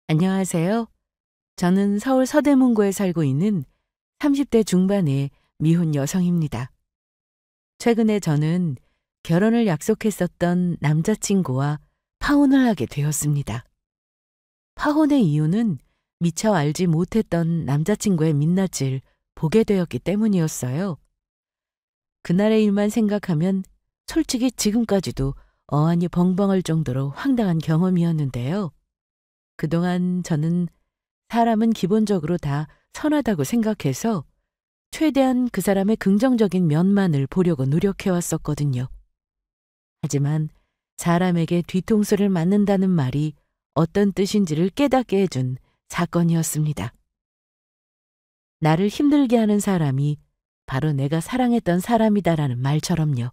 안녕하세요. 저는 서울 서대문구에 살고 있는 30대 중반의 미혼 여성입니다. 최근에 저는 결혼을 약속했었던 남자친구와 파혼을 하게 되었습니다. 파혼의 이유는 미처 알지 못했던 남자친구의 민낯을 보게 되었기 때문이었어요. 그날의 일만 생각하면 솔직히 지금까지도 어안이 벙벙할 정도로 황당한 경험이었는데요. 그동안 저는 사람은 기본적으로 다 선하다고 생각해서 최대한 그 사람의 긍정적인 면만을 보려고 노력해 왔었거든요. 하지만 사람에게 뒤통수를 맞는다는 말이 어떤 뜻인지를 깨닫게 해준 사건이었습니다. 나를 힘들게 하는 사람이 바로 내가 사랑했던 사람이다라는 말처럼요.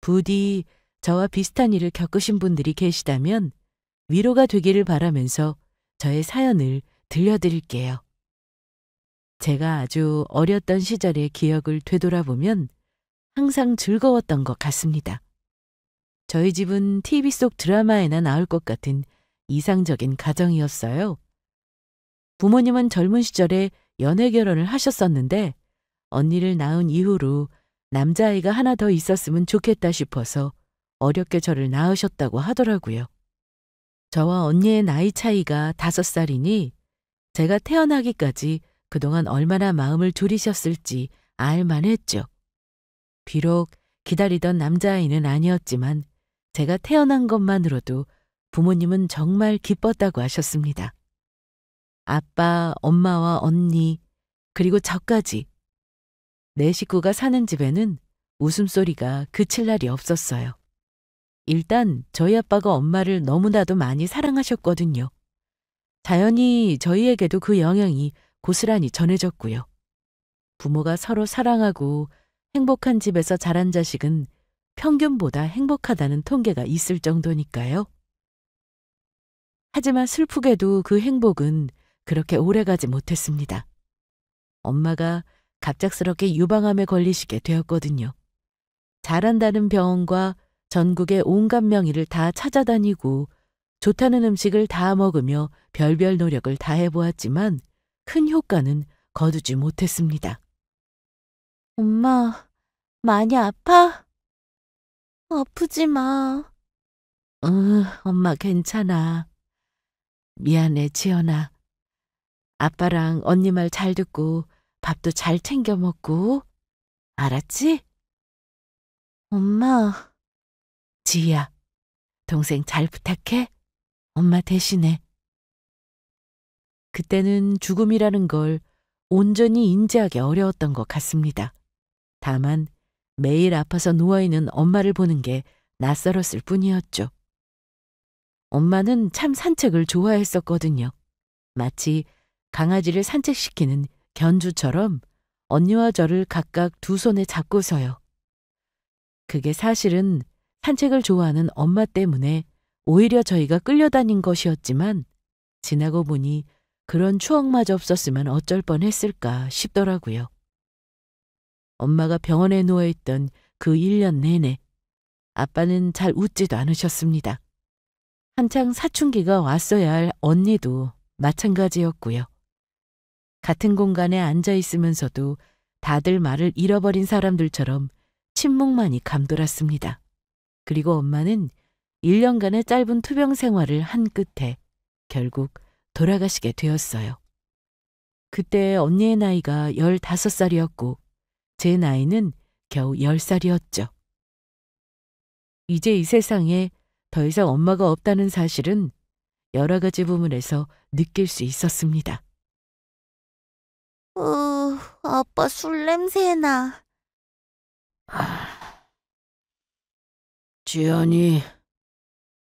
부디 저와 비슷한 일을 겪으신 분들이 계시다면 위로가 되기를 바라면서 저의 사연을 들려드릴게요. 제가 아주 어렸던 시절의 기억을 되돌아보면 항상 즐거웠던 것 같습니다. 저희 집은 TV 속 드라마에나 나올 것 같은 이상적인 가정이었어요. 부모님은 젊은 시절에 연애 결혼을 하셨었는데 언니를 낳은 이후로 남자아이가 하나 더 있었으면 좋겠다 싶어서 어렵게 저를 낳으셨다고 하더라고요. 저와 언니의 나이 차이가 5살이니 제가 태어나기까지 그동안 얼마나 마음을 졸이셨을지 알만했죠. 비록 기다리던 남자아이는 아니었지만 제가 태어난 것만으로도 부모님은 정말 기뻤다고 하셨습니다. 아빠, 엄마와 언니, 그리고 저까지 내 식구가 사는 집에는 웃음소리가 그칠 날이 없었어요. 일단 저희 아빠가 엄마를 너무나도 많이 사랑하셨거든요. 자연히 저희에게도 그 영향이 고스란히 전해졌고요. 부모가 서로 사랑하고 행복한 집에서 자란 자식은 평균보다 행복하다는 통계가 있을 정도니까요. 하지만 슬프게도 그 행복은 그렇게 오래가지 못했습니다. 엄마가 갑작스럽게 유방암에 걸리시게 되었거든요. 잘한다는 병원과 전국의 온갖 명의를 다 찾아다니고 좋다는 음식을 다 먹으며 별별 노력을 다 해보았지만 큰 효과는 거두지 못했습니다. 엄마, 많이 아파? 아프지 마. 엄마 괜찮아. 미안해, 지연아. 아빠랑 언니 말 잘 듣고 밥도 잘 챙겨 먹고. 알았지? 엄마. 지희야, 동생 잘 부탁해. 엄마 대신에. 그때는 죽음이라는 걸 온전히 인지하기 어려웠던 것 같습니다. 다만 매일 아파서 누워있는 엄마를 보는 게 낯설었을 뿐이었죠. 엄마는 참 산책을 좋아했었거든요. 마치 강아지를 산책시키는 견주처럼 언니와 저를 각각 두 손에 잡고서요. 그게 사실은 산책을 좋아하는 엄마 때문에 오히려 저희가 끌려다닌 것이었지만 지나고 보니 그런 추억마저 없었으면 어쩔 뻔했을까 싶더라고요. 엄마가 병원에 누워있던 그 1년 내내 아빠는 잘 웃지도 않으셨습니다. 한창 사춘기가 왔어야 할 언니도 마찬가지였고요. 같은 공간에 앉아 있으면서도 다들 말을 잃어버린 사람들처럼 침묵만이 감돌았습니다. 그리고 엄마는 1년간의 짧은 투병 생활을 한 끝에 결국 돌아가시게 되었어요. 그때 언니의 나이가 15살이었고 제 나이는 겨우 10살이었죠. 이제 이 세상에 더 이상 엄마가 없다는 사실은 여러 가지 부분에서 느낄 수 있었습니다. 아빠 술 냄새나. 지연이,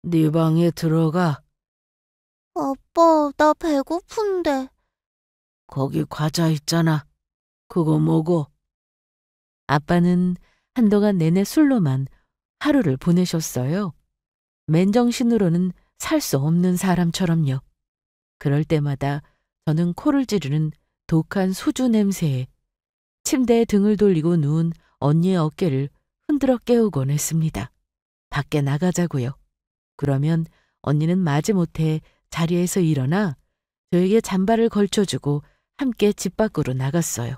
네 방에 들어가. 아빠, 나 배고픈데. 거기 과자 있잖아. 그거 먹어. 아빠는 한동안 내내 술로만 하루를 보내셨어요. 맨정신으로는 살 수 없는 사람처럼요. 그럴 때마다 저는 코를 찌르는 독한 소주 냄새에 침대에 등을 돌리고 누운 언니의 어깨를 흔들어 깨우곤 했습니다. 밖에 나가자고요. 그러면 언니는 마지못해 자리에서 일어나 저에게 잠바를 걸쳐주고 함께 집 밖으로 나갔어요.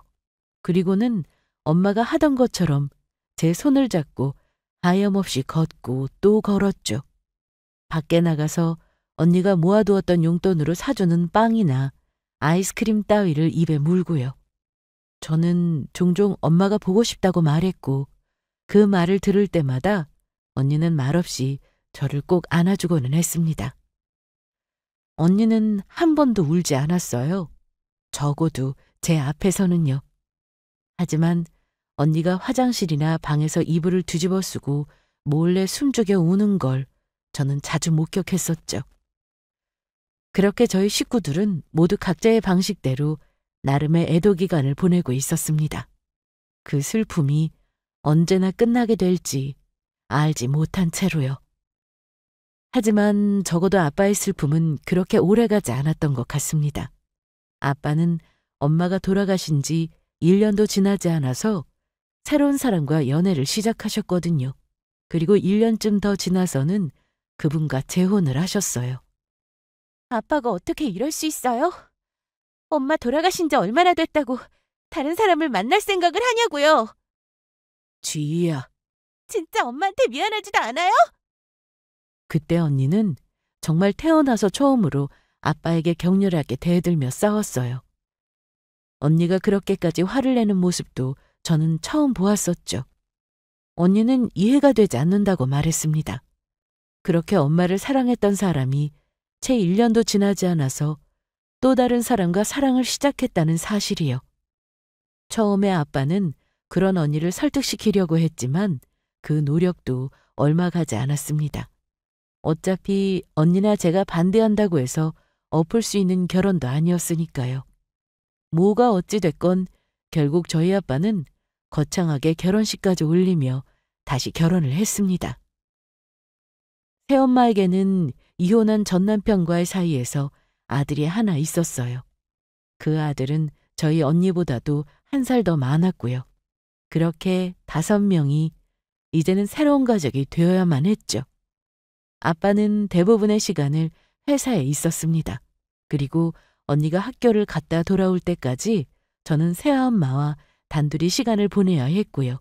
그리고는 엄마가 하던 것처럼 제 손을 잡고 하염없이 걷고 또 걸었죠. 밖에 나가서 언니가 모아두었던 용돈으로 사주는 빵이나 아이스크림 따위를 입에 물고요. 저는 종종 엄마가 보고 싶다고 말했고 그 말을 들을 때마다 언니는 말없이 저를 꼭 안아주고는 했습니다. 언니는 한 번도 울지 않았어요. 적어도 제 앞에서는요. 하지만 언니가 화장실이나 방에서 이불을 뒤집어 쓰고 몰래 숨죽여 우는 걸 저는 자주 목격했었죠. 그렇게 저희 식구들은 모두 각자의 방식대로 나름의 애도 기간을 보내고 있었습니다. 그 슬픔이 언제나 끝나게 될지 알지 못한 채로요. 하지만 적어도 아빠의 슬픔은 그렇게 오래가지 않았던 것 같습니다. 아빠는 엄마가 돌아가신 지 1년도 지나지 않아서 새로운 사람과 연애를 시작하셨거든요. 그리고 1년쯤 더 지나서는 그분과 재혼을 하셨어요. 아빠가 어떻게 이럴 수 있어요? 엄마 돌아가신 지 얼마나 됐다고 다른 사람을 만날 생각을 하냐고요. 쥐야. 진짜 엄마한테 미안하지도 않아요? 그때 언니는 정말 태어나서 처음으로 아빠에게 격렬하게 대들며 싸웠어요. 언니가 그렇게까지 화를 내는 모습도 저는 처음 보았었죠. 언니는 이해가 되지 않는다고 말했습니다. 그렇게 엄마를 사랑했던 사람이 채 1년도 지나지 않아서 또 다른 사람과 사랑을 시작했다는 사실이요. 처음에 아빠는 그런 언니를 설득시키려고 했지만 그 노력도 얼마 가지 않았습니다. 어차피 언니나 제가 반대한다고 해서 엎을 수 있는 결혼도 아니었으니까요. 뭐가 어찌 됐건 결국 저희 아빠는 거창하게 결혼식까지 올리며 다시 결혼을 했습니다. 새엄마에게는 이혼한 전 남편과의 사이에서 아들이 하나 있었어요. 그 아들은 저희 언니보다도 1살 더 많았고요. 그렇게 5명이 이제는 새로운 가족이 되어야만 했죠. 아빠는 대부분의 시간을 회사에 있었습니다. 그리고 언니가 학교를 갔다 돌아올 때까지 저는 새엄마와 단둘이 시간을 보내야 했고요.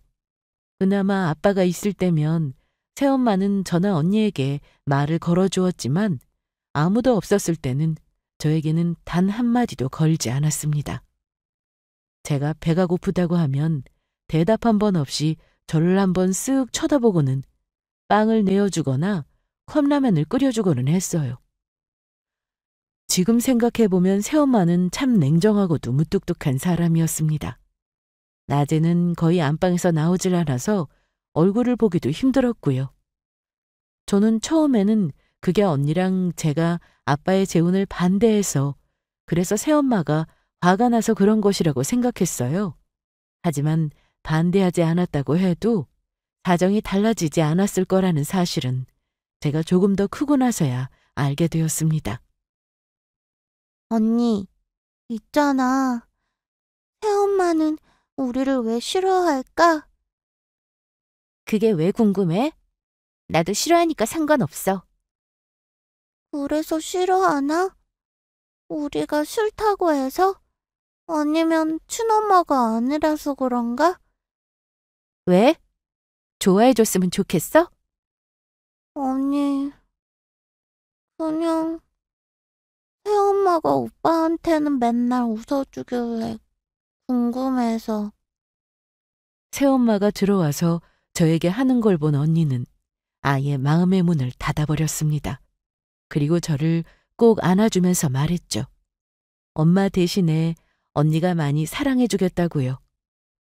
그나마 아빠가 있을 때면 새엄마는 저나 언니에게 말을 걸어주었지만 아무도 없었을 때는 저에게는 단 한마디도 걸지 않았습니다. 제가 배가 고프다고 하면 대답 한 번 없이 저를 한번 쓱 쳐다보고는 빵을 내어주거나 컵라면을 끓여주고는 했어요. 지금 생각해보면 새엄마는 참 냉정하고도 무뚝뚝한 사람이었습니다. 낮에는 거의 안방에서 나오질 않아서 얼굴을 보기도 힘들었고요. 저는 처음에는 그게 언니랑 제가 아빠의 재혼을 반대해서 그래서 새엄마가 화가 나서 그런 것이라고 생각했어요. 하지만 반대하지 않았다고 해도 사정이 달라지지 않았을 거라는 사실은 제가 조금 더 크고 나서야 알게 되었습니다. 언니, 있잖아. 새엄마는 우리를 왜 싫어할까? 그게 왜 궁금해? 나도 싫어하니까 상관없어. 그래서 싫어하나? 우리가 싫다고 해서? 아니면 친엄마가 아니라서 그런가? 왜? 좋아해줬으면 좋겠어? 아니, 그냥 새엄마가 오빠한테는 맨날 웃어주길래 궁금해서. 새엄마가 들어와서 저에게 하는 걸 본 언니는 아예 마음의 문을 닫아버렸습니다. 그리고 저를 꼭 안아주면서 말했죠. 엄마 대신에 언니가 많이 사랑해주겠다고요.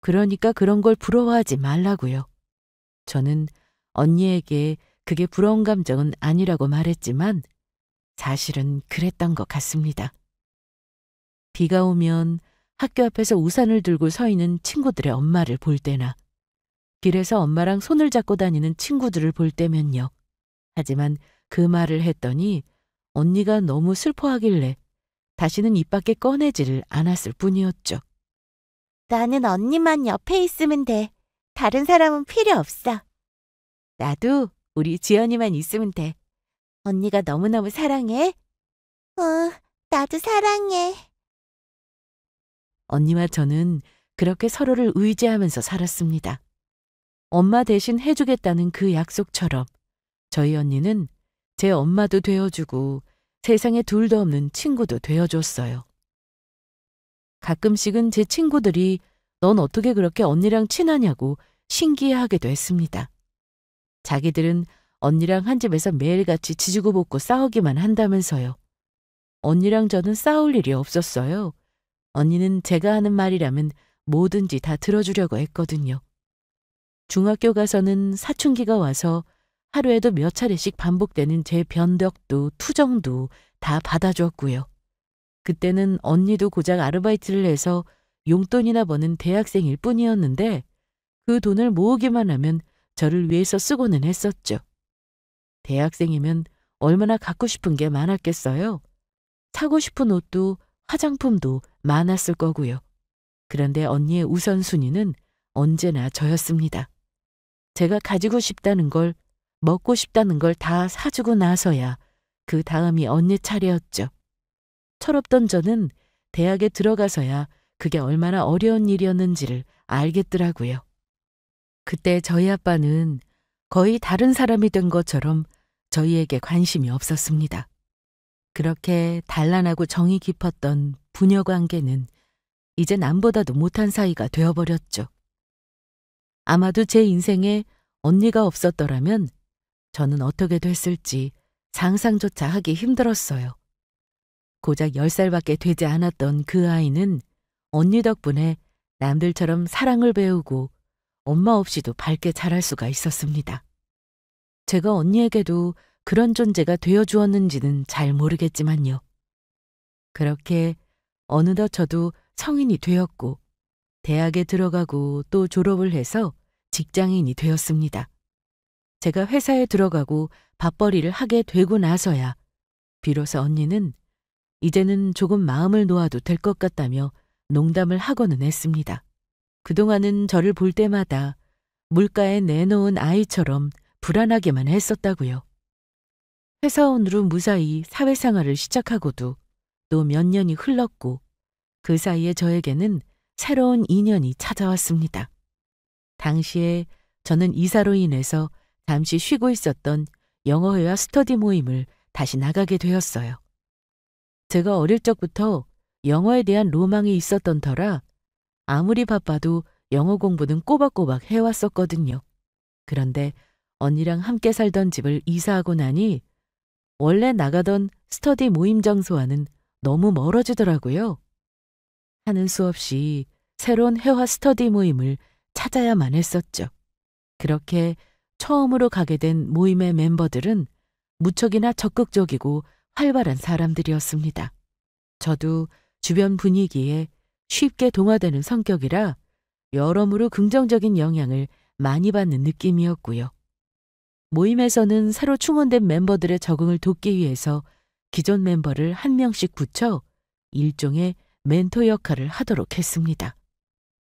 그러니까 그런 걸 부러워하지 말라고요. 저는 언니에게 그게 부러운 감정은 아니라고 말했지만 사실은 그랬던 것 같습니다. 비가 오면 학교 앞에서 우산을 들고 서 있는 친구들의 엄마를 볼 때나 길에서 엄마랑 손을 잡고 다니는 친구들을 볼 때면요. 하지만 그 말을 했더니 언니가 너무 슬퍼하길래 다시는 입 밖에 꺼내지를 않았을 뿐이었죠. 나는 언니만 옆에 있으면 돼. 다른 사람은 필요 없어. 나도 우리 지연이만 있으면 돼. 언니가 너무너무 사랑해. 나도 사랑해. 언니와 저는 그렇게 서로를 의지하면서 살았습니다. 엄마 대신 해주겠다는 그 약속처럼 저희 언니는 제 엄마도 되어주고 세상에 둘도 없는 친구도 되어줬어요. 가끔씩은 제 친구들이 넌 어떻게 그렇게 언니랑 친하냐고 신기해하기도 했습니다. 자기들은 언니랑 한 집에서 매일같이 지지고 볶고 싸우기만 한다면서요. 언니랑 저는 싸울 일이 없었어요. 언니는 제가 하는 말이라면 뭐든지 다 들어주려고 했거든요. 중학교 가서는 사춘기가 와서 하루에도 몇 차례씩 반복되는 제 변덕도 투정도 다 받아줬고요. 그때는 언니도 고작 아르바이트를 해서 용돈이나 버는 대학생일 뿐이었는데 그 돈을 모으기만 하면 저를 위해서 쓰고는 했었죠. 대학생이면 얼마나 갖고 싶은 게 많았겠어요. 사고 싶은 옷도 화장품도 많았을 거고요. 그런데 언니의 우선순위는 언제나 저였습니다. 제가 가지고 싶다는 걸, 먹고 싶다는 걸 다 사주고 나서야 그 다음이 언니 차례였죠. 철없던 저는 대학에 들어가서야 그게 얼마나 어려운 일이었는지를 알겠더라고요. 그때 저희 아빠는 거의 다른 사람이 된 것처럼 저희에게 관심이 없었습니다. 그렇게 단란하고 정이 깊었던 부녀 관계는 이제 남보다도 못한 사이가 되어버렸죠. 아마도 제 인생에 언니가 없었더라면 저는 어떻게 됐을지 상상조차 하기 힘들었어요. 고작 10살밖에 되지 않았던 그 아이는 언니 덕분에 남들처럼 사랑을 배우고 엄마 없이도 밝게 자랄 수가 있었습니다. 제가 언니에게도 그런 존재가 되어주었는지는 잘 모르겠지만요. 그렇게 어느덧 저도 성인이 되었고 대학에 들어가고 또 졸업을 해서 직장인이 되었습니다. 제가 회사에 들어가고 밥벌이를 하게 되고 나서야 비로소 언니는 이제는 조금 마음을 놓아도 될 것 같다며 농담을 하고는 했습니다. 그동안은 저를 볼 때마다 물가에 내놓은 아이처럼 불안하게만 했었다고요. 회사원으로 무사히 사회생활을 시작하고도 또 몇 년이 흘렀고 그 사이에 저에게는 새로운 인연이 찾아왔습니다. 당시에 저는 이사로 인해서 잠시 쉬고 있었던 영어회화 스터디 모임을 다시 나가게 되었어요. 제가 어릴 적부터 영어에 대한 로망이 있었던 터라 아무리 바빠도 영어 공부는 꼬박꼬박 해왔었거든요. 그런데 언니랑 함께 살던 집을 이사하고 나니 원래 나가던 스터디 모임 장소와는 너무 멀어지더라고요. 하는 수 없이 새로운 회화 스터디 모임을 찾아야만 했었죠. 그렇게 처음으로 가게 된 모임의 멤버들은 무척이나 적극적이고 활발한 사람들이었습니다. 저도 주변 분위기에 쉽게 동화되는 성격이라 여러모로 긍정적인 영향을 많이 받는 느낌이었고요. 모임에서는 새로 충원된 멤버들의 적응을 돕기 위해서 기존 멤버를 한 명씩 붙여 일종의 멘토 역할을 하도록 했습니다.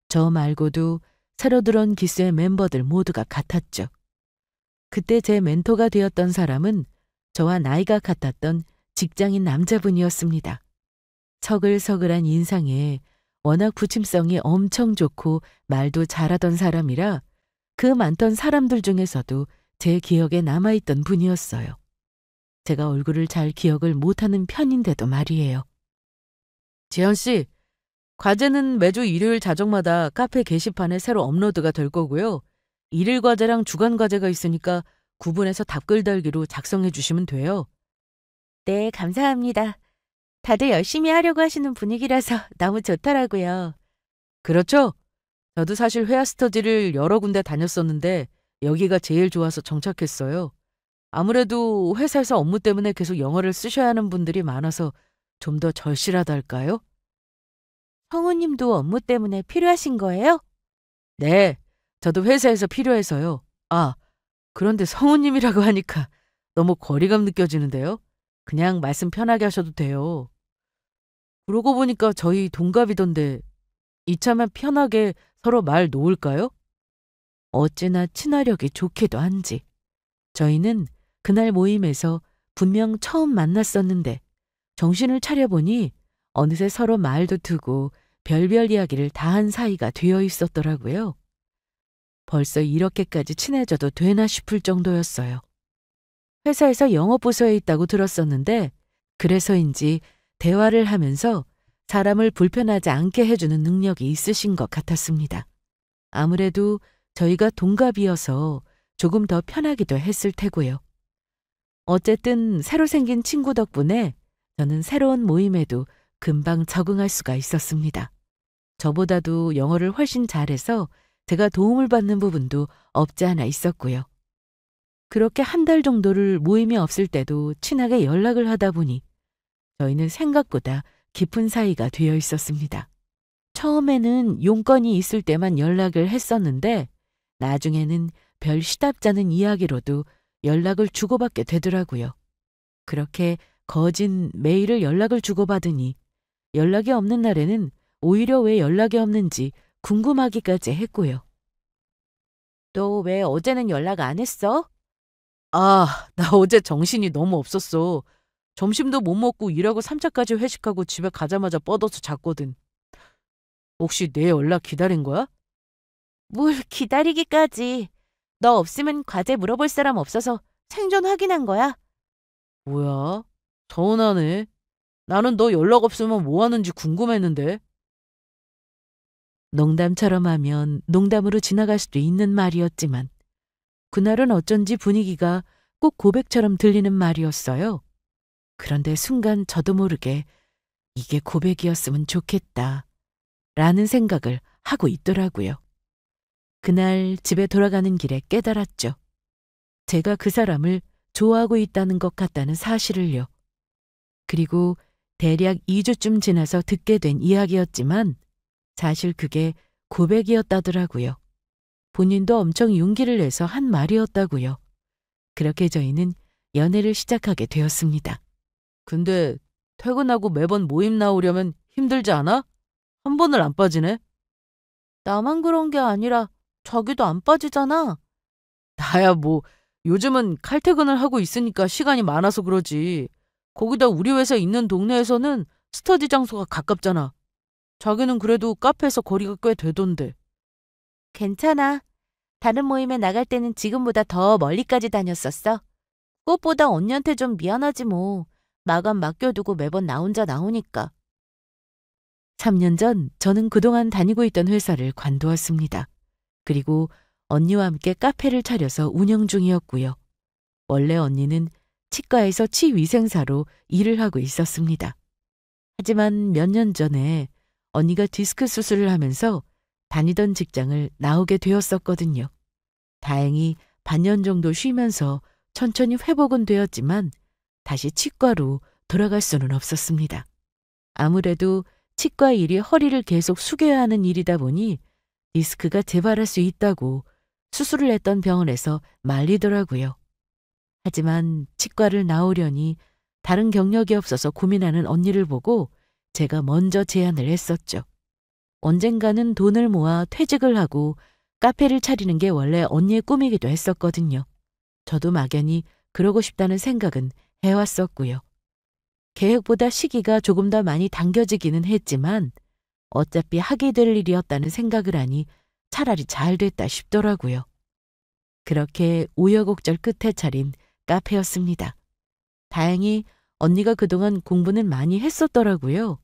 저 말고도 새로 들어온 기수의 멤버들 모두가 같았죠. 그때 제 멘토가 되었던 사람은 저와 나이가 같았던 직장인 남자분이었습니다. 서글서글한 인상에 워낙 부침성이 엄청 좋고 말도 잘하던 사람이라 그 많던 사람들 중에서도 제 기억에 남아있던 분이었어요. 제가 얼굴을 잘 기억을 못하는 편인데도 말이에요. 지현 씨, 과제는 매주 일요일 자정마다 카페 게시판에 새로 업로드가 될 거고요. 일일 과제랑 주간 과제가 있으니까 구분해서 답글 달기로 작성해 주시면 돼요. 네, 감사합니다. 다들 열심히 하려고 하시는 분위기라서 너무 좋더라고요. 그렇죠? 저도 사실 회화 스터디를 여러 군데 다녔었는데 여기가 제일 좋아서 정착했어요. 아무래도 회사에서 업무 때문에 계속 영어를 쓰셔야 하는 분들이 많아서 좀 더 절실하달까요? 성우님도 업무 때문에 필요하신 거예요? 네, 저도 회사에서 필요해서요. 아, 그런데 성우님이라고 하니까 너무 거리감 느껴지는데요. 그냥 말씀 편하게 하셔도 돼요. 그러고 보니까 저희 동갑이던데 이참에 편하게 서로 말 놓을까요? 어찌나 친화력이 좋기도 한지. 저희는 그날 모임에서 분명 처음 만났었는데 정신을 차려보니 어느새 서로 말도 트고 별별 이야기를 다 한 사이가 되어 있었더라고요. 벌써 이렇게까지 친해져도 되나 싶을 정도였어요. 회사에서 영업부서에 있다고 들었었는데 그래서인지 대화를 하면서 사람을 불편하지 않게 해주는 능력이 있으신 것 같았습니다. 아무래도 저희가 동갑이어서 조금 더 편하기도 했을 테고요. 어쨌든 새로 생긴 친구 덕분에 저는 새로운 모임에도 금방 적응할 수가 있었습니다. 저보다도 영어를 훨씬 잘해서 제가 도움을 받는 부분도 없지 않아 있었고요. 그렇게 한 달 정도를 모임이 없을 때도 친하게 연락을 하다 보니 저희는 생각보다 깊은 사이가 되어 있었습니다. 처음에는 용건이 있을 때만 연락을 했었는데 나중에는 별 시답잖은 이야기로도 연락을 주고받게 되더라고요. 그렇게 거진 매일을 연락을 주고받으니 연락이 없는 날에는 오히려 왜 연락이 없는지 궁금하기까지 했고요. 너 왜 어제는 연락 안 했어? 나 어제 정신이 너무 없었어. 점심도 못 먹고 일하고 3차까지 회식하고 집에 가자마자 뻗어서 잤거든. 혹시 내 연락 기다린 거야? 뭘 기다리기까지. 너 없으면 과제 물어볼 사람 없어서 생존 확인한 거야. 뭐야? 서운하네. 나는 너 연락 없으면 뭐 하는지 궁금했는데. 농담처럼 하면 농담으로 지나갈 수도 있는 말이었지만 그날은 어쩐지 분위기가 꼭 고백처럼 들리는 말이었어요. 그런데 순간 저도 모르게 이게 고백이었으면 좋겠다 라는 생각을 하고 있더라고요. 그날 집에 돌아가는 길에 깨달았죠. 제가 그 사람을 좋아하고 있다는 것 같다는 사실을요. 그리고 대략 2주쯤 지나서 듣게 된 이야기였지만 사실 그게 고백이었다더라고요. 본인도 엄청 용기를 내서 한 말이었다고요. 그렇게 저희는 연애를 시작하게 되었습니다. 근데 퇴근하고 매번 모임 나오려면 힘들지 않아? 한 번을 안 빠지네? 나만 그런 게 아니라 자기도 안 빠지잖아. 나야 뭐 요즘은 칼퇴근을 하고 있으니까 시간이 많아서 그러지. 거기다 우리 회사 있는 동네에서는 스터디 장소가 가깝잖아. 자기는 그래도 카페에서 거리가 꽤 되던데. 괜찮아. 다른 모임에 나갈 때는 지금보다 더 멀리까지 다녔었어. 그것보다 언니한테 좀 미안하지 뭐. 마감 맡겨두고 매번 나 혼자 나오니까. 3년 전 저는 그동안 다니고 있던 회사를 관두었습니다. 그리고 언니와 함께 카페를 차려서 운영 중이었고요. 원래 언니는 치과에서 치위생사로 일을 하고 있었습니다. 하지만 몇 년 전에 언니가 디스크 수술을 하면서 다니던 직장을 나오게 되었었거든요. 다행히 반년 정도 쉬면서 천천히 회복은 되었지만 다시 치과로 돌아갈 수는 없었습니다. 아무래도 치과 일이 허리를 계속 숙여야 하는 일이다 보니 디스크가 재발할 수 있다고 수술을 했던 병원에서 말리더라고요. 하지만 치과를 나오려니 다른 경력이 없어서 고민하는 언니를 보고 제가 먼저 제안을 했었죠. 언젠가는 돈을 모아 퇴직을 하고 카페를 차리는 게 원래 언니의 꿈이기도 했었거든요. 저도 막연히 그러고 싶다는 생각은 해왔었고요. 계획보다 시기가 조금 더 많이 당겨지기는 했지만 어차피 하게 될 일이었다는 생각을 하니 차라리 잘 됐다 싶더라고요. 그렇게 우여곡절 끝에 차린 카페였습니다. 다행히 언니가 그동안 공부는 많이 했었더라고요.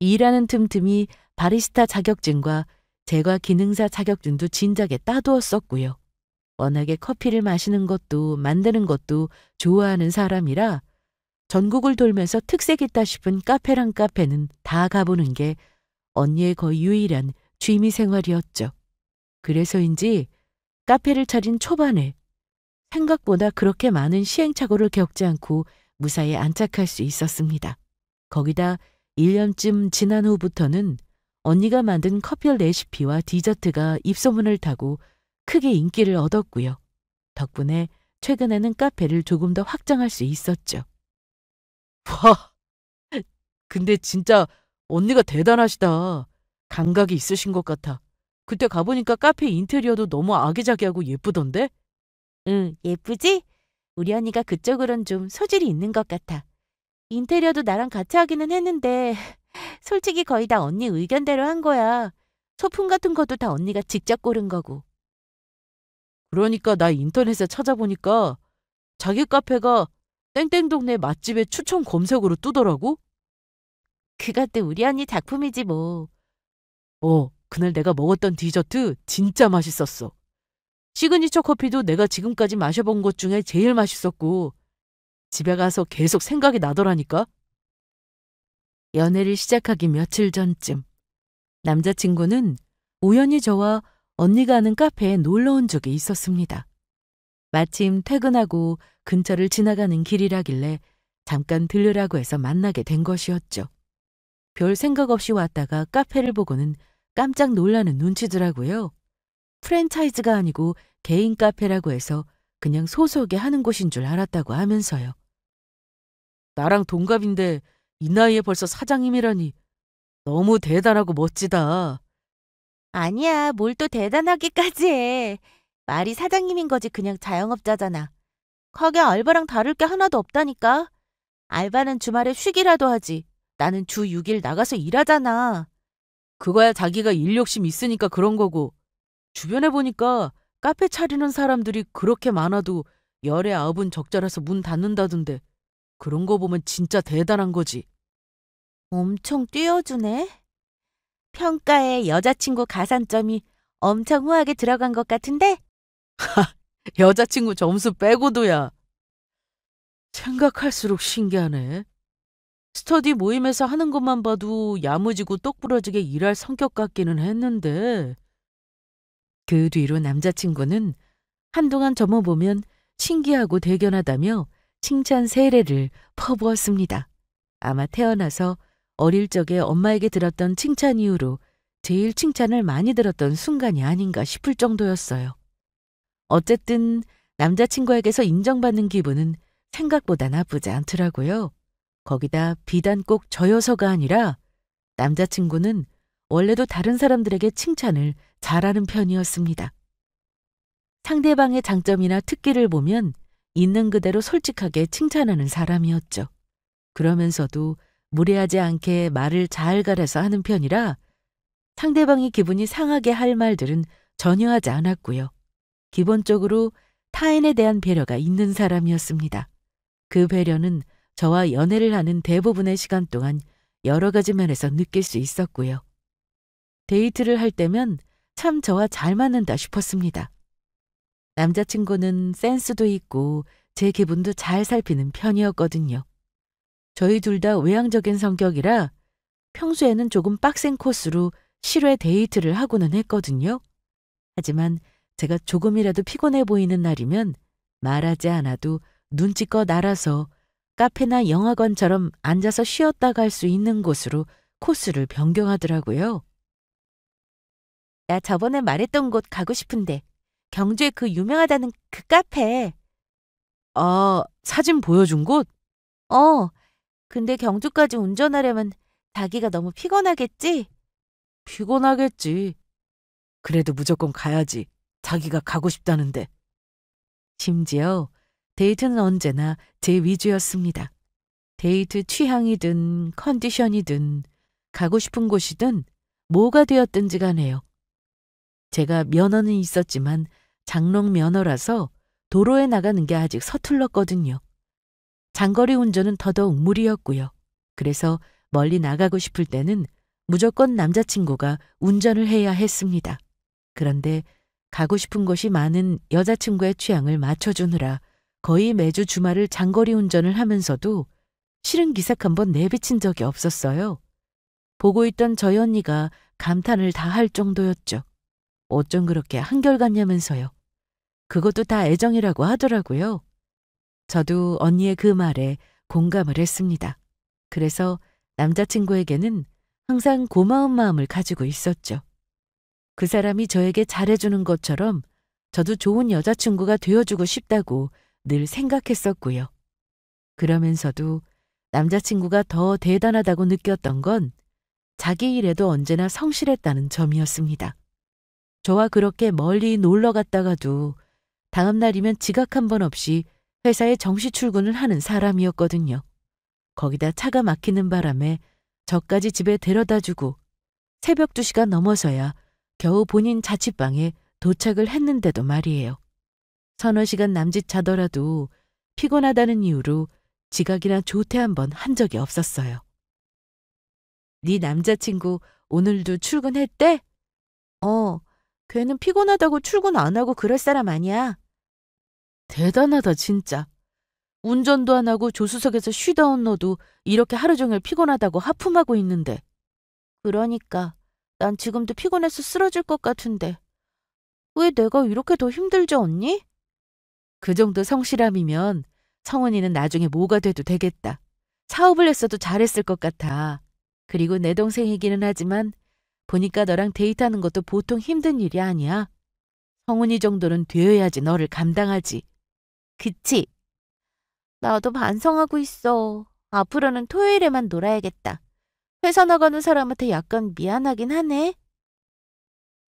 일하는 틈틈이 바리스타 자격증과 제과 기능사 자격증도 진작에 따두었었고요. 워낙에 커피를 마시는 것도 만드는 것도 좋아하는 사람이라 전국을 돌면서 특색 있다 싶은 카페랑 카페는 다 가보는 게 언니의 거의 유일한 취미 생활이었죠. 그래서인지 카페를 차린 초반에 생각보다 그렇게 많은 시행착오를 겪지 않고 무사히 안착할 수 있었습니다. 거기다 1년쯤 지난 후부터는 언니가 만든 커피 레시피와 디저트가 입소문을 타고 크게 인기를 얻었고요. 덕분에 최근에는 카페를 조금 더 확장할 수 있었죠. 와, 근데 진짜 언니가 대단하시다. 감각이 있으신 것 같아. 그때 가보니까 카페 인테리어도 너무 아기자기하고 예쁘던데? 응, 예쁘지? 우리 언니가 그쪽으론 좀 소질이 있는 것 같아. 인테리어도 나랑 같이 하기는 했는데 솔직히 거의 다 언니 의견대로 한 거야. 소품 같은 것도 다 언니가 직접 고른 거고. 그러니까 나 인터넷에 찾아보니까 자기 카페가 땡땡 동네 맛집의 추천 검색으로 뜨더라고? 그것도 우리 언니 작품이지 뭐. 그날 내가 먹었던 디저트 진짜 맛있었어. 시그니처 커피도 내가 지금까지 마셔본 것 중에 제일 맛있었고, 집에 가서 계속 생각이 나더라니까? 연애를 시작하기 며칠 전쯤, 남자친구는 우연히 저와 언니가 아는 카페에 놀러 온 적이 있었습니다. 마침 퇴근하고 근처를 지나가는 길이라길래 잠깐 들르라고 해서 만나게 된 것이었죠. 별 생각 없이 왔다가 카페를 보고는 깜짝 놀라는 눈치더라고요. 프랜차이즈가 아니고 개인 카페라고 해서 그냥 소소하게 하는 곳인 줄 알았다고 하면서요. 나랑 동갑인데 이 나이에 벌써 사장님이라니 너무 대단하고 멋지다. 아니야, 뭘 또 대단하기까지 해. 말이 사장님인 거지 그냥 자영업자잖아. 가게 알바랑 다를 게 하나도 없다니까. 알바는 주말에 쉬기라도 하지. 나는 주 6일 나가서 일하잖아. 그거야 자기가 일 욕심 있으니까 그런 거고, 주변에 보니까 카페 차리는 사람들이 그렇게 많아도 열에 아홉은 적자라서 문 닫는다던데, 그런 거 보면 진짜 대단한 거지. 엄청 띄워주네. 평가에 여자친구 가산점이 엄청 후하게 들어간 것 같은데? 여자친구 점수 빼고도야. 생각할수록 신기하네. 스터디 모임에서 하는 것만 봐도 야무지고 똑부러지게 일할 성격 같기는 했는데. 그 뒤로 남자친구는 한동안 저만 보면 신기하고 대견하다며 칭찬 세례를 퍼부었습니다. 아마 태어나서 어릴 적에 엄마에게 들었던 칭찬 이후로 제일 칭찬을 많이 들었던 순간이 아닌가 싶을 정도였어요. 어쨌든 남자친구에게서 인정받는 기분은 생각보다 나쁘지 않더라고요. 거기다 비단 꼭 저여서가 아니라 남자친구는 원래도 다른 사람들에게 칭찬을 잘하는 편이었습니다. 상대방의 장점이나 특기를 보면 있는 그대로 솔직하게 칭찬하는 사람이었죠. 그러면서도 무례하지 않게 말을 잘 갈아서 하는 편이라 상대방이 기분이 상하게 할 말들은 전혀 하지 않았고요. 기본적으로 타인에 대한 배려가 있는 사람이었습니다. 그 배려는 저와 연애를 하는 대부분의 시간 동안 여러 가지 면에서 느낄 수 있었고요. 데이트를 할 때면 참 저와 잘 맞는다 싶었습니다. 남자친구는 센스도 있고 제 기분도 잘 살피는 편이었거든요. 저희 둘 다 외향적인 성격이라 평소에는 조금 빡센 코스로 실외 데이트를 하고는 했거든요. 하지만 제가 조금이라도 피곤해 보이는 날이면 말하지 않아도 눈치껏 알아서 카페나 영화관처럼 앉아서 쉬었다 갈 수 있는 곳으로 코스를 변경하더라고요. 나 저번에 말했던 곳 가고 싶은데 경주에 그 유명하다는 그 카페. 아, 사진 보여준 곳? 근데 경주까지 운전하려면 자기가 너무 피곤하겠지? 피곤하겠지. 그래도 무조건 가야지. 자기가 가고 싶다는데. 심지어 데이트는 언제나 제 위주였습니다. 데이트 취향이든 컨디션이든 가고 싶은 곳이든 뭐가 되었든지 간에요. 제가 면허는 있었지만 장롱 면허라서 도로에 나가는 게 아직 서툴렀거든요. 장거리 운전은 더더욱 무리였고요. 그래서 멀리 나가고 싶을 때는 무조건 남자친구가 운전을 해야 했습니다. 그런데 가고 싶은 곳이 많은 여자친구의 취향을 맞춰주느라 거의 매주 주말을 장거리 운전을 하면서도 싫은 기색 한번 내비친 적이 없었어요. 보고 있던 저희 언니가 감탄을 다 할 정도였죠. 어쩜 그렇게 한결같냐면서요. 그것도 다 애정이라고 하더라고요. 저도 언니의 그 말에 공감을 했습니다. 그래서 남자친구에게는 항상 고마운 마음을 가지고 있었죠. 그 사람이 저에게 잘해주는 것처럼 저도 좋은 여자친구가 되어주고 싶다고 늘 생각했었고요. 그러면서도 남자친구가 더 대단하다고 느꼈던 건 자기 일에도 언제나 성실했다는 점이었습니다. 저와 그렇게 멀리 놀러 갔다가도 다음 날이면 지각 한 번 없이 회사에 정시 출근을 하는 사람이었거든요. 거기다 차가 막히는 바람에 저까지 집에 데려다주고 새벽 2시가 넘어서야 겨우 본인 자취방에 도착을 했는데도 말이에요. 서너 시간 남짓 자더라도 피곤하다는 이유로 지각이나 조퇴 한 번 한 적이 없었어요. 네 남자친구 오늘도 출근했대? 걔는 피곤하다고 출근 안 하고 그럴 사람 아니야. 대단하다 진짜. 운전도 안 하고 조수석에서 쉬다 온 너도 이렇게 하루 종일 피곤하다고 하품하고 있는데. 그러니까 난 지금도 피곤해서 쓰러질 것 같은데. 왜 내가 이렇게 더 힘들지 언니? 그 정도 성실함이면 성은이는 나중에 뭐가 돼도 되겠다. 사업을 했어도 잘했을 것 같아. 그리고 내 동생이기는 하지만 보니까 너랑 데이트하는 것도 보통 힘든 일이 아니야. 성은이 정도는 되어야지 너를 감당하지. 그치? 나도 반성하고 있어. 앞으로는 토요일에만 놀아야겠다. 회사 나가는 사람한테 약간 미안하긴 하네.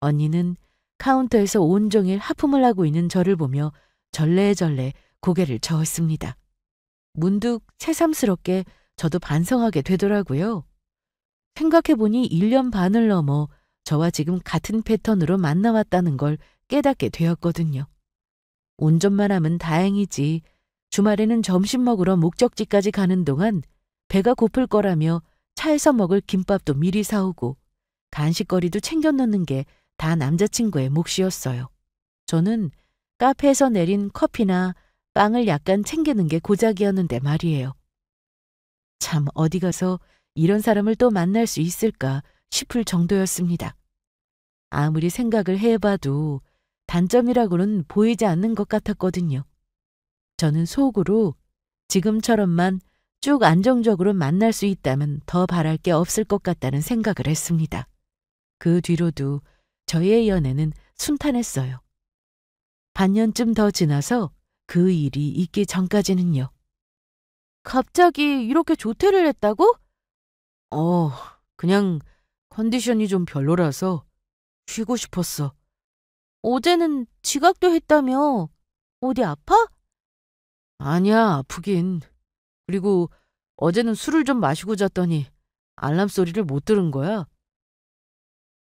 언니는 카운터에서 온종일 하품을 하고 있는 저를 보며 절레절레 고개를 저었습니다. 문득 새삼스럽게 저도 반성하게 되더라고요. 생각해보니 1년 반을 넘어 저와 지금 같은 패턴으로 만나왔다는 걸 깨닫게 되었거든요. 운전만 하면 다행이지 주말에는 점심 먹으러 목적지까지 가는 동안 배가 고플 거라며 차에서 먹을 김밥도 미리 사오고 간식거리도 챙겨 놓는 게 다 남자친구의 몫이었어요. 저는 카페에서 내린 커피나 빵을 약간 챙기는 게 고작이었는데 말이에요. 참 어디 가서 이런 사람을 또 만날 수 있을까 싶을 정도였습니다. 아무리 생각을 해봐도 단점이라고는 보이지 않는 것 같았거든요. 저는 속으로 지금처럼만 쭉 안정적으로 만날 수 있다면 더 바랄 게 없을 것 같다는 생각을 했습니다. 그 뒤로도 저희의 연애는 순탄했어요. 반년쯤 더 지나서 그 일이 있기 전까지는요. 갑자기 이렇게 조퇴를 했다고? 그냥 컨디션이 좀 별로라서 쉬고 싶었어. 어제는 지각도 했다며. 어디 아파? 아니야, 아프긴. 그리고 어제는 술을 좀 마시고 잤더니 알람 소리를 못 들은 거야.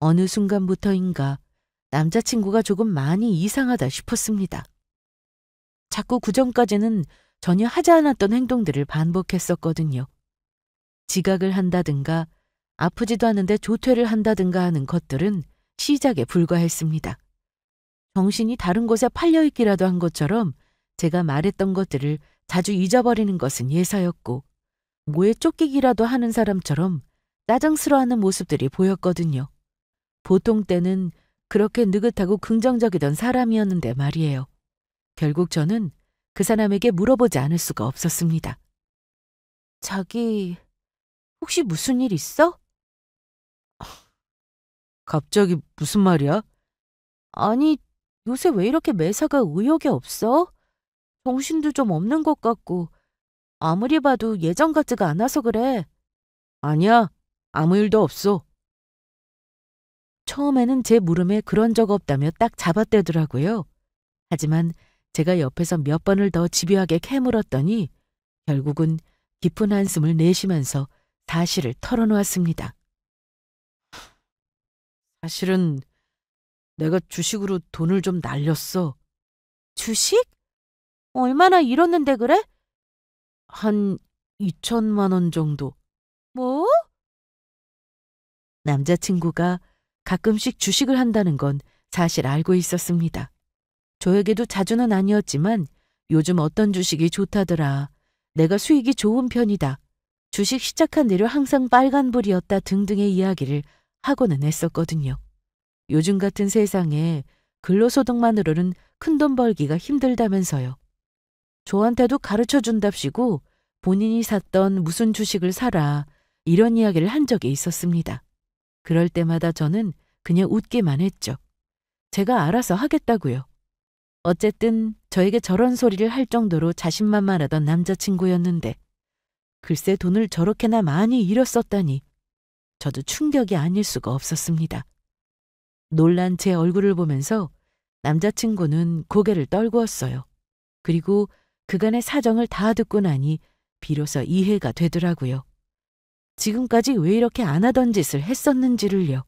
어느 순간부터인가 남자친구가 조금 많이 이상하다 싶었습니다. 자꾸 그전까지는 전혀 하지 않았던 행동들을 반복했었거든요. 지각을 한다든가 아프지도 않은데 조퇴를 한다든가 하는 것들은 시작에 불과했습니다. 정신이 다른 곳에 팔려있기라도 한 것처럼 제가 말했던 것들을 자주 잊어버리는 것은 예사였고 뭐에 쫓기기라도 하는 사람처럼 짜증스러워하는 모습들이 보였거든요. 보통 때는 그렇게 느긋하고 긍정적이던 사람이었는데 말이에요. 결국 저는 그 사람에게 물어보지 않을 수가 없었습니다. 자기 혹시 무슨 일 있어? 갑자기 무슨 말이야? 아니, 요새 왜 이렇게 매사가 의욕이 없어? 정신도 좀 없는 것 같고 아무리 봐도 예전 같지가 않아서 그래. 아니야, 아무 일도 없어. 처음에는 제 물음에 그런 적 없다며 딱 잡아떼더라고요. 하지만 제가 옆에서 몇 번을 더 집요하게 캐물었더니 결국은 깊은 한숨을 내쉬면서 사실을 털어놓았습니다. 사실은 내가 주식으로 돈을 좀 날렸어. 주식? 얼마나 잃었는데 그래? 한 2천만 원 정도. 뭐? 남자친구가 가끔씩 주식을 한다는 건 사실 알고 있었습니다. 저에게도 자주는 아니었지만 요즘 어떤 주식이 좋다더라. 내가 수익이 좋은 편이다. 주식 시작한 뒤로 항상 빨간불이었다 등등의 이야기를 하고는 했었거든요. 요즘 같은 세상에 근로소득만으로는 큰돈 벌기가 힘들다면서요. 저한테도 가르쳐준답시고 본인이 샀던 무슨 주식을 사라 이런 이야기를 한 적이 있었습니다. 그럴 때마다 저는 그냥 웃기만 했죠. 제가 알아서 하겠다고요. 어쨌든 저에게 저런 소리를 할 정도로 자신만만하던 남자친구였는데 글쎄 돈을 저렇게나 많이 잃었었다니 저도 충격이 아닐 수가 없었습니다. 놀란 제 얼굴을 보면서 남자친구는 고개를 떨구었어요. 그리고 그간의 사정을 다 듣고 나니 비로소 이해가 되더라고요. 지금까지 왜 이렇게 안 하던 짓을 했었는지를요.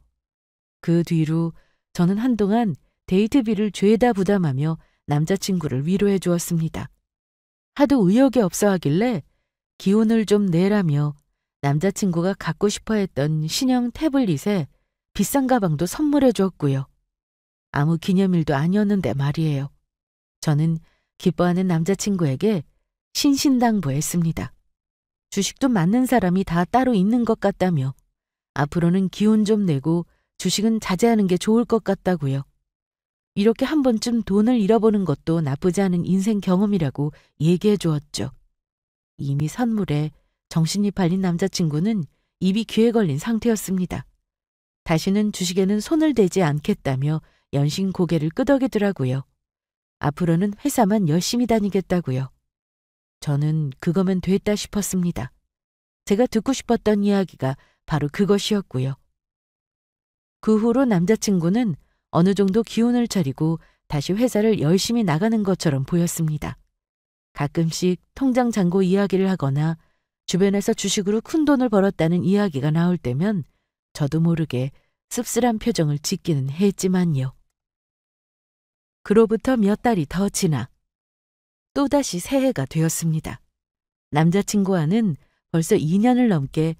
그 뒤로 저는 한동안 데이트비를 죄다 부담하며 남자친구를 위로해 주었습니다. 하도 의욕이 없어 하길래 기운을 좀 내라며 남자친구가 갖고 싶어 했던 신형 태블릿에 비싼 가방도 선물해 주었고요. 아무 기념일도 아니었는데 말이에요. 저는 기뻐하는 남자친구에게 신신당부했습니다. 주식도 맞는 사람이 다 따로 있는 것 같다며 앞으로는 기운 좀 내고 주식은 자제하는 게 좋을 것 같다고요. 이렇게 한 번쯤 돈을 잃어보는 것도 나쁘지 않은 인생 경험이라고 얘기해 주었죠. 이미 선물에 정신이 팔린 남자친구는 입이 귀에 걸린 상태였습니다. 다시는 주식에는 손을 대지 않겠다며 연신 고개를 끄덕이더라고요. 앞으로는 회사만 열심히 다니겠다고요. 저는 그거면 됐다 싶었습니다. 제가 듣고 싶었던 이야기가 바로 그것이었고요. 그 후로 남자친구는 어느 정도 기운을 차리고 다시 회사를 열심히 나가는 것처럼 보였습니다. 가끔씩 통장 잔고 이야기를 하거나 주변에서 주식으로 큰 돈을 벌었다는 이야기가 나올 때면 저도 모르게 씁쓸한 표정을 짓기는 했지만요. 그로부터 몇 달이 더 지나 또다시 새해가 되었습니다. 남자친구와는 벌써 2년을 넘게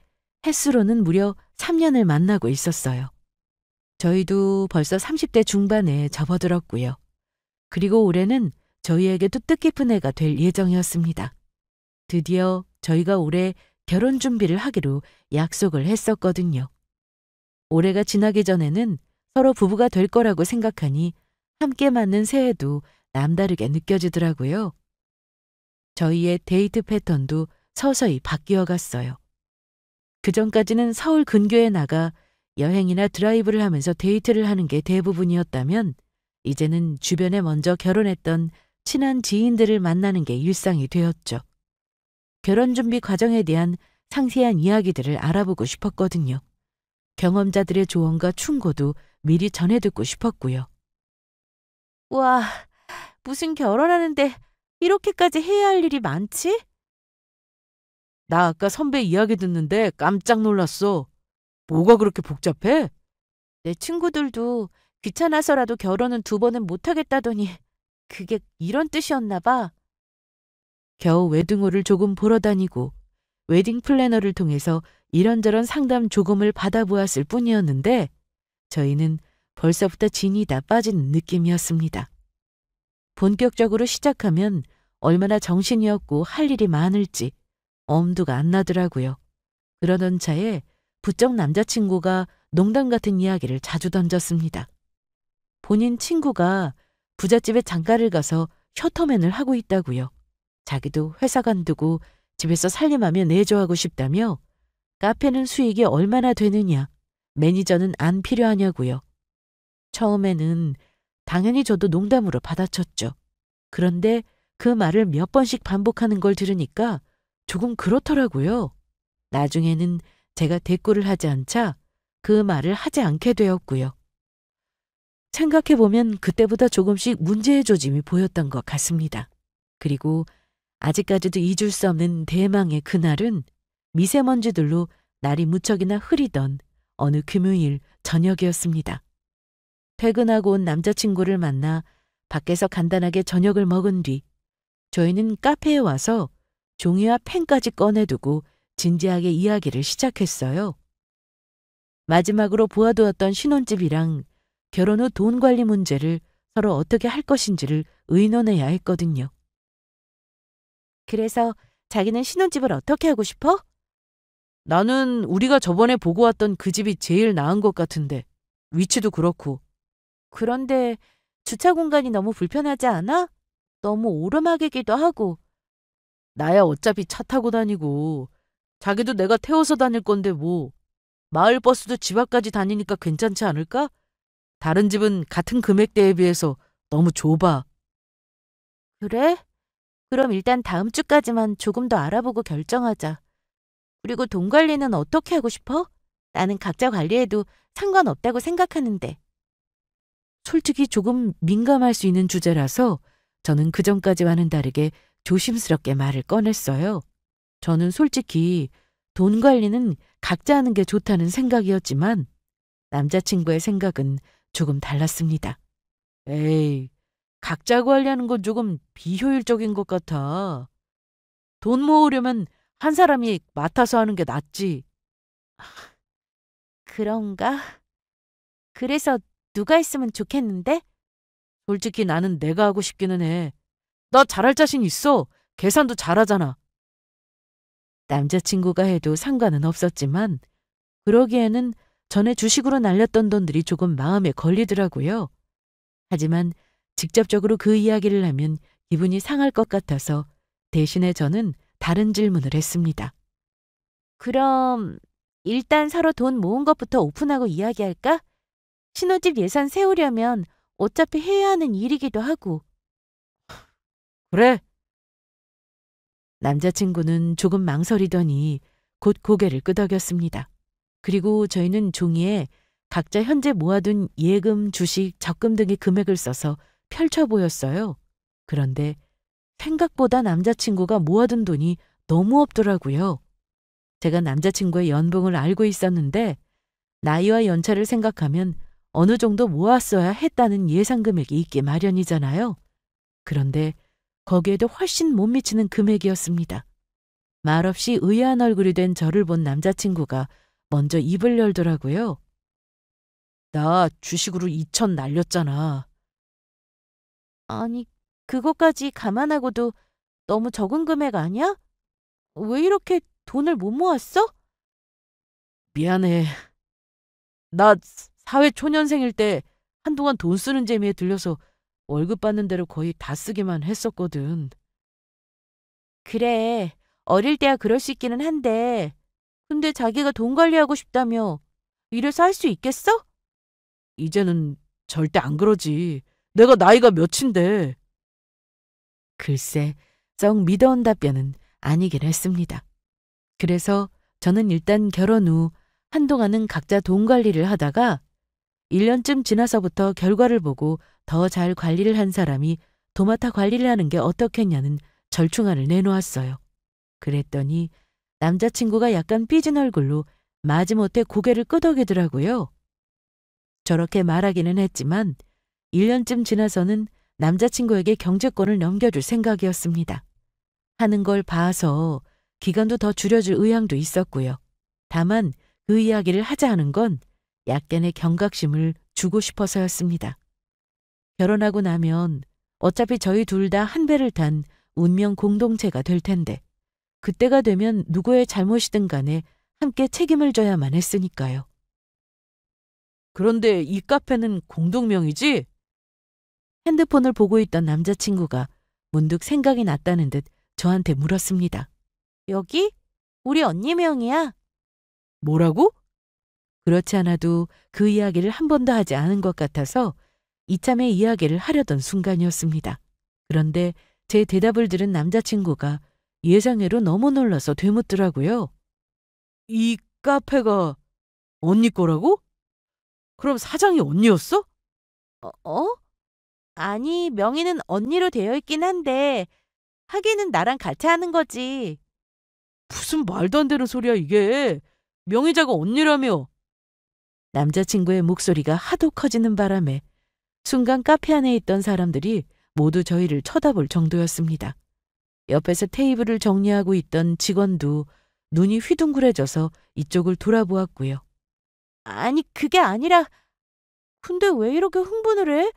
횟수로는 무려 3년을 만나고 있었어요. 저희도 벌써 30대 중반에 접어들었고요. 그리고 올해는 저희에게도 뜻깊은 해가 될 예정이었습니다. 드디어 저희가 올해 결혼 준비를 하기로 약속을 했었거든요. 올해가 지나기 전에는 서로 부부가 될 거라고 생각하니 함께 맞는 새해도 남다르게 느껴지더라고요. 저희의 데이트 패턴도 서서히 바뀌어 갔어요. 그전까지는 서울 근교에 나가 여행이나 드라이브를 하면서 데이트를 하는 게 대부분이었다면 이제는 주변에 먼저 결혼했던 친한 지인들을 만나는 게 일상이 되었죠. 결혼 준비 과정에 대한 상세한 이야기들을 알아보고 싶었거든요. 경험자들의 조언과 충고도 미리 전해 듣고 싶었고요. 와, 무슨 결혼하는데 이렇게까지 해야 할 일이 많지? 나 아까 선배 이야기 듣는데 깜짝 놀랐어. 뭐가 그렇게 복잡해? 내 친구들도 귀찮아서라도 결혼은 2번은 못하겠다더니 그게 이런 뜻이었나 봐. 겨우 웨딩홀을 조금 보러 다니고 웨딩 플래너를 통해서 이런저런 상담 조금을 받아보았을 뿐이었는데 저희는 벌써부터 진이 다 빠지는 느낌이었습니다. 본격적으로 시작하면 얼마나 정신이 없고 할 일이 많을지 엄두가 안 나더라고요. 그러던 차에 부쩍 남자친구가 농담 같은 이야기를 자주 던졌습니다. 본인 친구가 부잣집에 장가를 가서 셔터맨을 하고 있다고요. 자기도 회사 관두고 집에서 살림하며 내조하고 싶다며 카페는 수익이 얼마나 되느냐, 매니저는 안 필요하냐고요. 처음에는 당연히 저도 농담으로 받아쳤죠. 그런데 그 말을 몇 번씩 반복하는 걸 들으니까 조금 그렇더라고요. 나중에는 제가 대꾸를 하지 않자 그 말을 하지 않게 되었고요. 생각해보면 그때보다 조금씩 문제의 조짐이 보였던 것 같습니다. 그리고 아직까지도 잊을 수 없는 대망의 그날은 미세먼지들로 날이 무척이나 흐리던 어느 금요일 저녁이었습니다. 퇴근하고 온 남자친구를 만나 밖에서 간단하게 저녁을 먹은 뒤 저희는 카페에 와서 종이와 펜까지 꺼내두고 진지하게 이야기를 시작했어요. 마지막으로 보아두었던 신혼집이랑 결혼 후 돈 관리 문제를 서로 어떻게 할 것인지를 의논해야 했거든요. 그래서 자기는 신혼집을 어떻게 하고 싶어? 나는 우리가 저번에 보고 왔던 그 집이 제일 나은 것 같은데 위치도 그렇고. 그런데 주차 공간이 너무 불편하지 않아? 너무 오르막이기도 하고. 나야 어차피 차 타고 다니고 자기도 내가 태워서 다닐 건데 뭐. 마을버스도 집 앞까지 다니니까 괜찮지 않을까? 다른 집은 같은 금액대에 비해서 너무 좁아. 그래? 그럼 일단 다음 주까지만 조금 더 알아보고 결정하자. 그리고 돈 관리는 어떻게 하고 싶어? 나는 각자 관리해도 상관없다고 생각하는데. 솔직히 조금 민감할 수 있는 주제라서 저는 그전까지와는 다르게 조심스럽게 말을 꺼냈어요. 저는 솔직히 돈 관리는 각자 하는 게 좋다는 생각이었지만 남자친구의 생각은 조금 달랐습니다. 에이, 각자 관리하는 건 조금 비효율적인 것 같아. 돈 모으려면 한 사람이 맡아서 하는 게 낫지. 그런가? 그래서 누가 했으면 좋겠는데? 솔직히 나는 내가 하고 싶기는 해. 나 잘할 자신 있어. 계산도 잘하잖아. 남자친구가 해도 상관은 없었지만 그러기에는 전에 주식으로 날렸던 돈들이 조금 마음에 걸리더라고요. 하지만 직접적으로 그 이야기를 하면 기분이 상할 것 같아서 대신에 저는 다른 질문을 했습니다. 그럼 일단 서로 돈 모은 것부터 오픈하고 이야기할까? 신혼집 예산 세우려면 어차피 해야 하는 일이기도 하고. 그래. 남자친구는 조금 망설이더니 곧 고개를 끄덕였습니다. 그리고 저희는 종이에 각자 현재 모아둔 예금, 주식, 적금 등의 금액을 써서 펼쳐 보였어요. 그런데 생각보다 남자친구가 모아둔 돈이 너무 없더라고요. 제가 남자친구의 연봉을 알고 있었는데 나이와 연차를 생각하면 어느 정도 모았어야 했다는 예상 금액이 있기 마련이잖아요. 그런데 거기에도 훨씬 못 미치는 금액이었습니다. 말없이 의아한 얼굴이 된 저를 본 남자친구가 먼저 입을 열더라고요. 나 주식으로 2천 날렸잖아. 아니, 그것까지 감안하고도 너무 적은 금액 아니야? 왜 이렇게 돈을 못 모았어? 미안해. 나 사회 초년생일 때 한동안 돈 쓰는 재미에 들려서 월급 받는 대로 거의 다 쓰기만 했었거든. 그래, 어릴 때야 그럴 수 있기는 한데, 근데 자기가 돈 관리하고 싶다며 이래서 할 수 있겠어? 이제는 절대 안 그러지. 내가 나이가 몇인데. 글쎄, 썩 믿어온 답변은 아니긴 했습니다. 그래서 저는 일단 결혼 후 한동안은 각자 돈 관리를 하다가 1년쯤 지나서부터 결과를 보고 더 잘 관리를 한 사람이 도맡아 관리를 하는 게 어떻겠냐는 절충안을 내놓았어요. 그랬더니 남자친구가 약간 삐진 얼굴로 마지못해 고개를 끄덕이더라고요. 저렇게 말하기는 했지만 1년쯤 지나서는 남자친구에게 경제권을 넘겨줄 생각이었습니다. 하는 걸 봐서 기간도 더 줄여줄 의향도 있었고요. 다만 그 이야기를 하자 하는 건 약간의 경각심을 주고 싶어서였습니다. 결혼하고 나면 어차피 저희 둘 다 한 배를 탄 운명 공동체가 될 텐데 그때가 되면 누구의 잘못이든 간에 함께 책임을 져야만 했으니까요. 그런데 이 카페는 공동명이지? 핸드폰을 보고 있던 남자친구가 문득 생각이 났다는 듯 저한테 물었습니다. 여기? 우리 언니 명이야. 뭐라고? 그렇지 않아도 그 이야기를 한 번도 하지 않은 것 같아서 이참에 이야기를 하려던 순간이었습니다. 그런데 제 대답을 들은 남자친구가 예상외로 너무 놀라서 되묻더라고요. 이 카페가 언니 거라고? 그럼 사장이 언니였어? 어? 아니, 명의는 언니로 되어 있긴 한데, 하기는 나랑 같이 하는 거지. 무슨 말도 안 되는 소리야 이게. 명의자가 언니라며. 남자친구의 목소리가 하도 커지는 바람에 순간 카페 안에 있던 사람들이 모두 저희를 쳐다볼 정도였습니다. 옆에서 테이블을 정리하고 있던 직원도 눈이 휘둥그레져서 이쪽을 돌아보았고요. 아니, 그게 아니라, 근데 왜 이렇게 흥분을 해?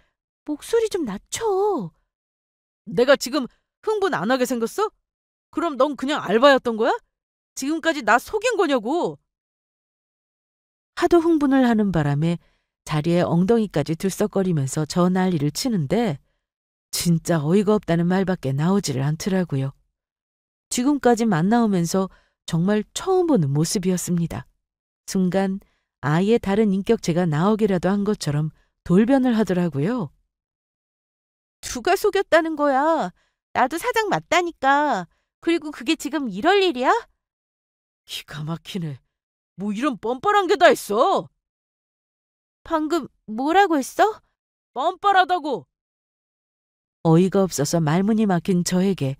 목소리 좀 낮춰. 내가 지금 흥분 안 하게 생겼어? 그럼 넌 그냥 알바였던 거야? 지금까지 나 속인 거냐고. 하도 흥분을 하는 바람에 자리에 엉덩이까지 들썩거리면서 저 난리를 치는데 진짜 어이가 없다는 말밖에 나오지를 않더라고요. 지금까지 만나오면서 정말 처음 보는 모습이었습니다. 순간 아예 다른 인격체가 나오기라도 한 것처럼 돌변을 하더라고요. 누가 속였다는 거야? 나도 사장 맞다니까. 그리고 그게 지금 이럴 일이야? 기가 막히네. 뭐 이런 뻔뻔한 게 다 있어. 방금 뭐라고 했어? 뻔뻔하다고. 어이가 없어서 말문이 막힌 저에게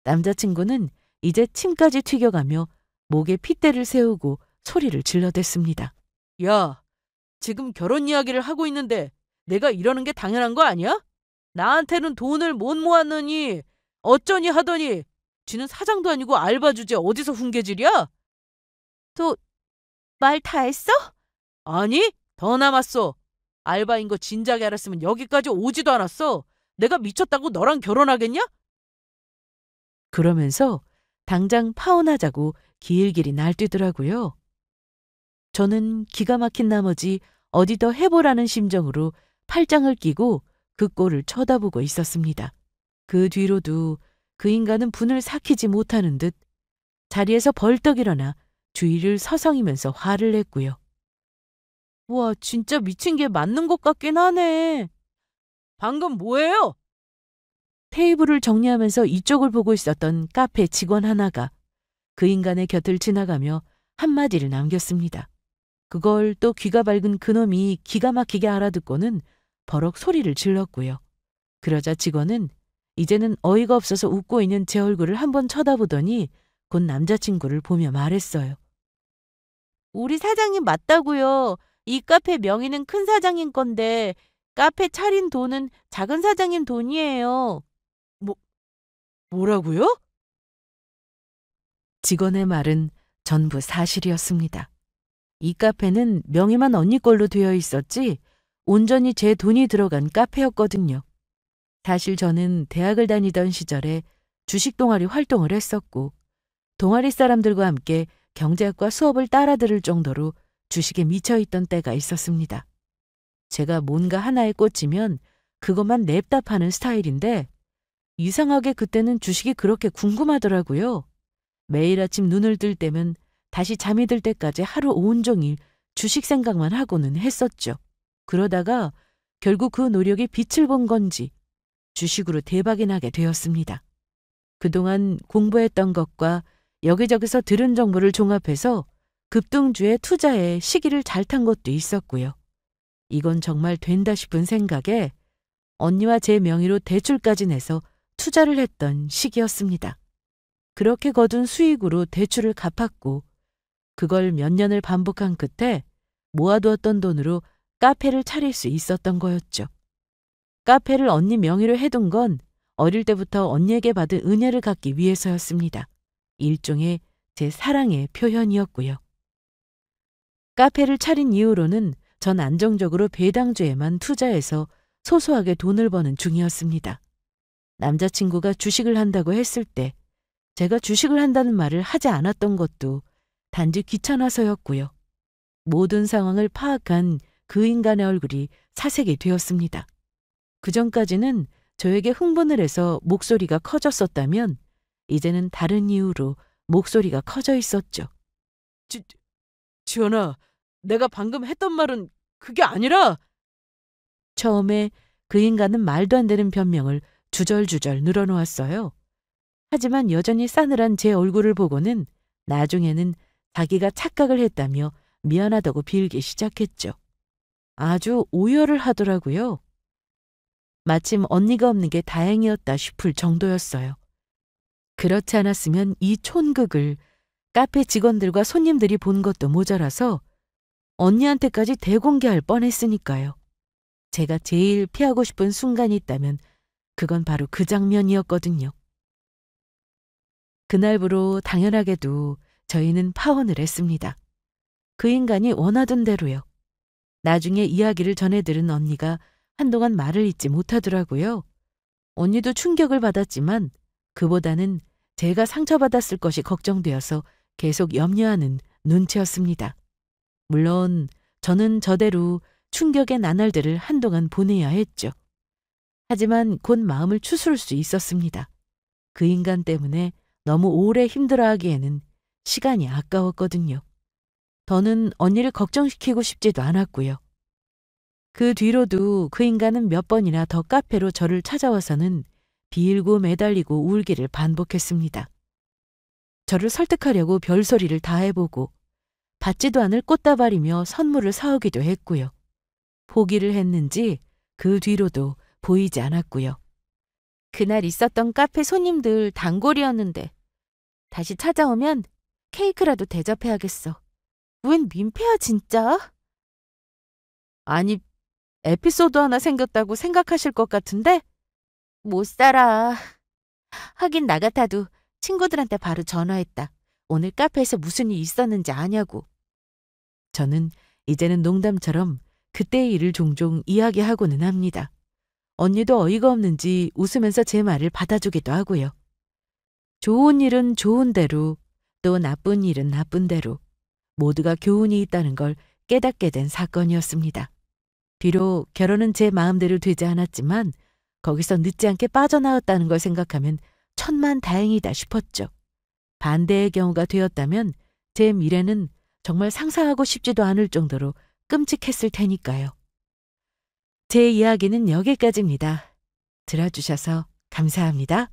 남자친구는 이제 침까지 튀겨가며 목에 핏대를 세우고 소리를 질러댔습니다. 야, 지금 결혼 이야기를 하고 있는데 내가 이러는 게 당연한 거 아니야? 나한테는 돈을 못 모았느니 어쩌니 하더니 쥐는 사장도 아니고 알바 주제 어디서 훈계질이야? 또 말 다 했어? 아니, 더 남았어. 알바인 거 진작에 알았으면 여기까지 오지도 않았어. 내가 미쳤다고 너랑 결혼하겠냐? 그러면서 당장 파혼하자고 길길이 날뛰더라고요. 저는 기가 막힌 나머지 어디 더 해보라는 심정으로 팔짱을 끼고 그 꼴을 쳐다보고 있었습니다. 그 뒤로도 그 인간은 분을 삭히지 못하는 듯 자리에서 벌떡 일어나 주위를 서성이면서 화를 냈고요. 와, 진짜 미친 게 맞는 것 같긴 하네. 방금 뭐예요? 테이블을 정리하면서 이쪽을 보고 있었던 카페 직원 하나가 그 인간의 곁을 지나가며 한마디를 남겼습니다. 그걸 또 귀가 밝은 그놈이 기가 막히게 알아듣고는 버럭 소리를 질렀고요. 그러자 직원은 이제는 어이가 없어서 웃고 있는 제 얼굴을 한번 쳐다보더니 곧 남자친구를 보며 말했어요. 우리 사장님 맞다고요. 이 카페 명의는 큰 사장님 건데 카페 차린 돈은 작은 사장님 돈이에요. 뭐라고요? 직원의 말은 전부 사실이었습니다. 이 카페는 명의만 언니 걸로 되어 있었지 온전히 제 돈이 들어간 카페였거든요. 사실 저는 대학을 다니던 시절에 주식 동아리 활동을 했었고 동아리 사람들과 함께 경제학과 수업을 따라 들을 정도로 주식에 미쳐있던 때가 있었습니다. 제가 뭔가 하나에 꽂히면 그것만 냅다 파는 스타일인데 이상하게 그때는 주식이 그렇게 궁금하더라고요. 매일 아침 눈을 뜰 때면 다시 잠이 들 때까지 하루 온종일 주식 생각만 하고는 했었죠. 그러다가 결국 그 노력이 빛을 본 건지 주식으로 대박이 나게 되었습니다. 그동안 공부했던 것과 여기저기서 들은 정보를 종합해서 급등주에 투자에 시기를 잘 탄 것도 있었고요. 이건 정말 된다 싶은 생각에 언니와 제 명의로 대출까지 내서 투자를 했던 시기였습니다. 그렇게 거둔 수익으로 대출을 갚았고 그걸 몇 년을 반복한 끝에 모아두었던 돈으로 카페를 차릴 수 있었던 거였죠. 카페를 언니 명의로 해둔 건 어릴 때부터 언니에게 받은 은혜를 갚기 위해서였습니다. 일종의 제 사랑의 표현이었고요. 카페를 차린 이후로는 전 안정적으로 배당주에만 투자해서 소소하게 돈을 버는 중이었습니다. 남자친구가 주식을 한다고 했을 때 제가 주식을 한다는 말을 하지 않았던 것도 단지 귀찮아서였고요. 모든 상황을 파악한 그 인간의 얼굴이 사색이 되었습니다. 그전까지는 저에게 흥분을 해서 목소리가 커졌었다면 이제는 다른 이유로 목소리가 커져 있었죠. 지연아, 내가 방금 했던 말은 그게 아니라... 처음에 그 인간은 말도 안 되는 변명을 주절주절 늘어놓았어요. 하지만 여전히 싸늘한 제 얼굴을 보고는 나중에는 자기가 착각을 했다며 미안하다고 빌기 시작했죠. 아주 오열을 하더라고요. 마침 언니가 없는 게 다행이었다 싶을 정도였어요. 그렇지 않았으면 이 촌극을 카페 직원들과 손님들이 본 것도 모자라서 언니한테까지 대공개할 뻔했으니까요. 제가 제일 피하고 싶은 순간이 있다면 그건 바로 그 장면이었거든요. 그날부로 당연하게도 저희는 파혼을 했습니다. 그 인간이 원하던 대로요. 나중에 이야기를 전해들은 언니가 한동안 말을 잇지 못하더라고요. 언니도 충격을 받았지만 그보다는 제가 상처받았을 것이 걱정되어서 계속 염려하는 눈치였습니다. 물론 저는 저대로 충격의 나날들을 한동안 보내야 했죠. 하지만 곧 마음을 추스를 수 있었습니다. 그 인간 때문에 너무 오래 힘들어하기에는 시간이 아까웠거든요. 더는 언니를 걱정시키고 싶지도 않았고요. 그 뒤로도 그 인간은 몇 번이나 더 카페로 저를 찾아와서는 비일고 매달리고 울기를 반복했습니다. 저를 설득하려고 별소리를 다 해보고 받지도 않을 꽃다발이며 선물을 사오기도 했고요. 포기를 했는지 그 뒤로도 보이지 않았고요. 그날 있었던 카페 손님들 단골이었는데 다시 찾아오면 케이크라도 대접해야겠어. 웬 민폐야 진짜? 아니, 에피소드 하나 생겼다고 생각하실 것 같은데? 못 살아. 하긴 나 같아도 친구들한테 바로 전화했다. 오늘 카페에서 무슨 일 있었는지 아냐고. 저는 이제는 농담처럼 그때의 일을 종종 이야기하고는 합니다. 언니도 어이가 없는지 웃으면서 제 말을 받아주기도 하고요. 좋은 일은 좋은 대로, 또 나쁜 일은 나쁜 대로 모두가 교훈이 있다는 걸 깨닫게 된 사건이었습니다. 비록 결혼은 제 마음대로 되지 않았지만 거기서 늦지 않게 빠져나왔다는 걸 생각하면 천만다행이다 싶었죠. 반대의 경우가 되었다면 제 미래는 정말 상상하고 싶지도 않을 정도로 끔찍했을 테니까요. 제 이야기는 여기까지입니다. 들어주셔서 감사합니다.